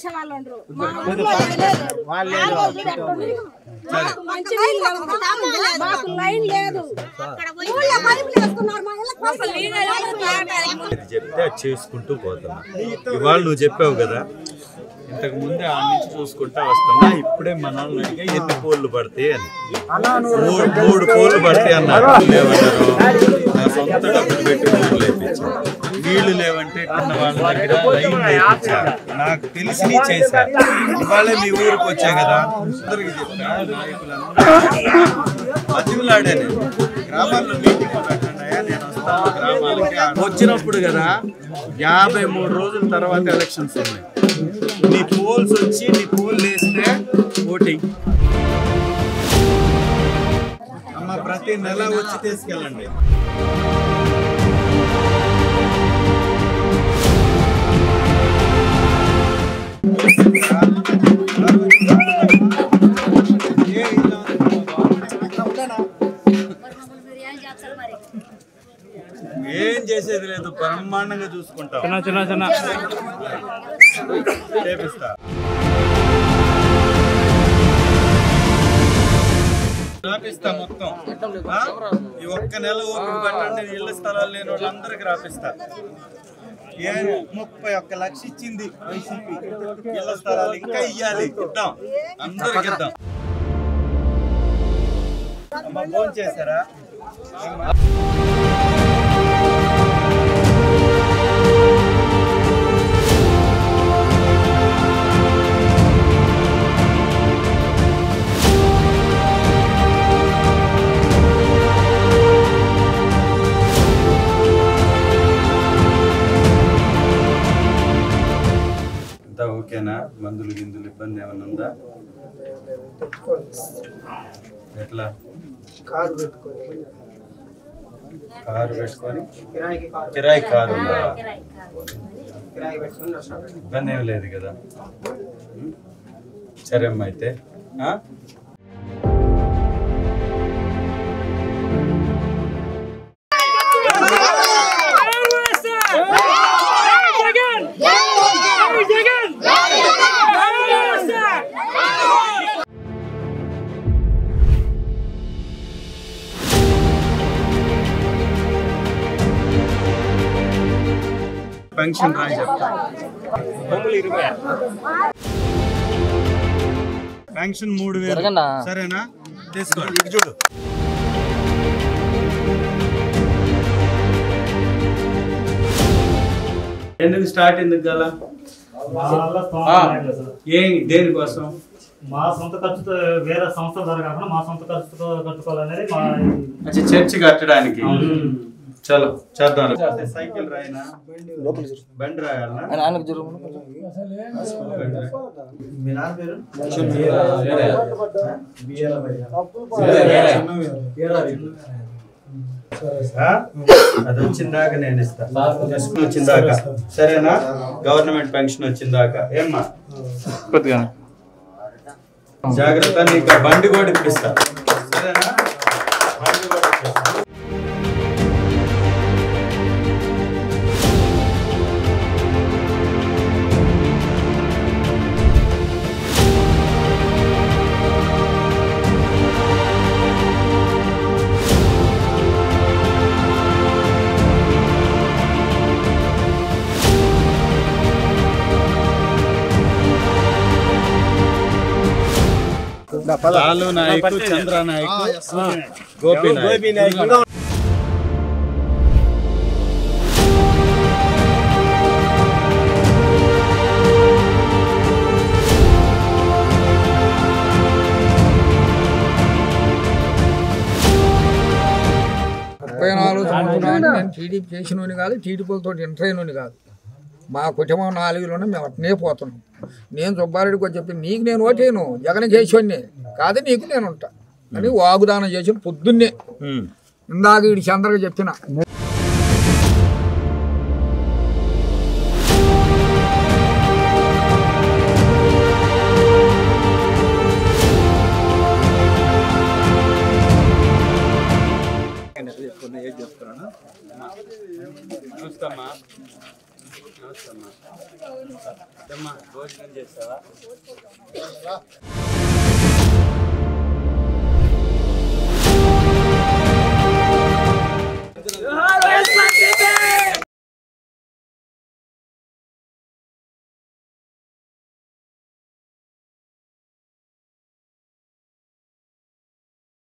చేసే వాళ్ళు ఉండరు. మా ఊర్లో మాకు లైన్ లేదు. చెప్తే అది చేసుకుంటూ పోతున్నా. ఇవాళ నువ్వు చెప్పావు కదా, ఇంతకు ముందే ఆ నుంచి చూసుకుంటా వస్తున్నా. ఇప్పుడే మన వాళ్ళని అడిగా ఎన్ని పోల్లు పడతాయి అని. 3 పోల్లు పడతాయి అన్నారు. లేవన్నారు నా సొంత డబ్బులు పెట్టి పోల్లు వేయించాను. నీళ్లు లేవంటే చిన్న వాళ్ళ దగ్గర లైన్ వేయించా. నాకు తెలిసి చేశా. ఇవాళే మీ ఊరికి వచ్చా కదా, అందరికి చెప్పా. నాయకులందరూ బతిమలాడా నేను. గ్రామాల్లో మీటింగ్ పెట్టండియా, నేను వస్తాను గ్రామాలకి. వచ్చినప్పుడు కదా 53 రోజుల తర్వాత ఎలక్షన్స్ ఉన్నాయి. నీ పోల్స్ వచ్చి నీ పోల్ వేస్తే ఓటింగ్ అమ్మ ప్రతి నెల వచ్చి తీసుకెళ్ళండి. ఏం చేసేది లేదు, బ్రహ్మాండంగా చూసుకుంటాం. చేపిస్తా. రాపిస్తా మొత్తం. ఈ ఒక్క నెల ఓపిక పట్టండి. ఇళ్ల స్థలాలు లేని వాళ్ళందరికి రాపిస్తా. 31 లక్ష ఇచ్చింది వైసీపీ. ఇళ్ల స్థలాలు ఇంకా ఇయ్యాలి, ఇద్దాం, అందరికి ఇద్దాం. ఫోన్ చేశారా? ఓకేనా? మందులు గిందులు ఇబ్బంది ఏమైనా ఉందా? ఎట్లా? కారు పెట్టుకొని కిరాయి కారు ఉందా? ఇబ్బంది ఏమి లేదు కదా? సరే అమ్మా అయితే. పెన్షన్ రాయి చెప్తా. పెన్షన్ 3000 సరేనా? తీసుకోండి. ఇటు చూడు. ఎందుకు స్టార్ట్ ఎందుకు గల? దేనికోసం? మా సొంత ఖర్చుతో, వేరే సంస్థల ద్వారా కాకుండా మా సొంత ఖర్చుతో కట్టుకోవాలనేది మా. చర్చి కట్టడానికి. చలో చేద్దాం. సైకిల్ రాయనా? బండి రాయాలనా? మీ నాన్న పేరు? అది వచ్చిందాక నేను ఇస్తా. వచ్చిందాక సరేనా? గవర్నమెంట్ పెన్షన్ వచ్చిందాక. ఏమ్మా జాగ్రత్త. నీకు బండి కూడా ఇప్పిస్తా, సరేనా? బండి కూడా ఇప్పిస్తా. లాలు నాయకు, చంద్ర నాయకు, గోపి నాయకు. నేను టీడీపీ చేసినోని కాదు, టీడీపీలతో ఎంటర్ అయినోని కాదు. మా కుటుంబం 4లోనే మేము అట్నే పోతున్నాం. నేను సుబ్బారెడ్డికి వచ్చి చెప్పి నీకు నేను ఓటేను, జగన్ చేసేవాడిని కాదు, నీకు నేను ఉంటా అని వాగ్దానం చేసిన పొద్దున్నే. ఇందాక వీడి చంద్రగా చెప్పిన చూస్తామా? భోజనం చేస్తావా?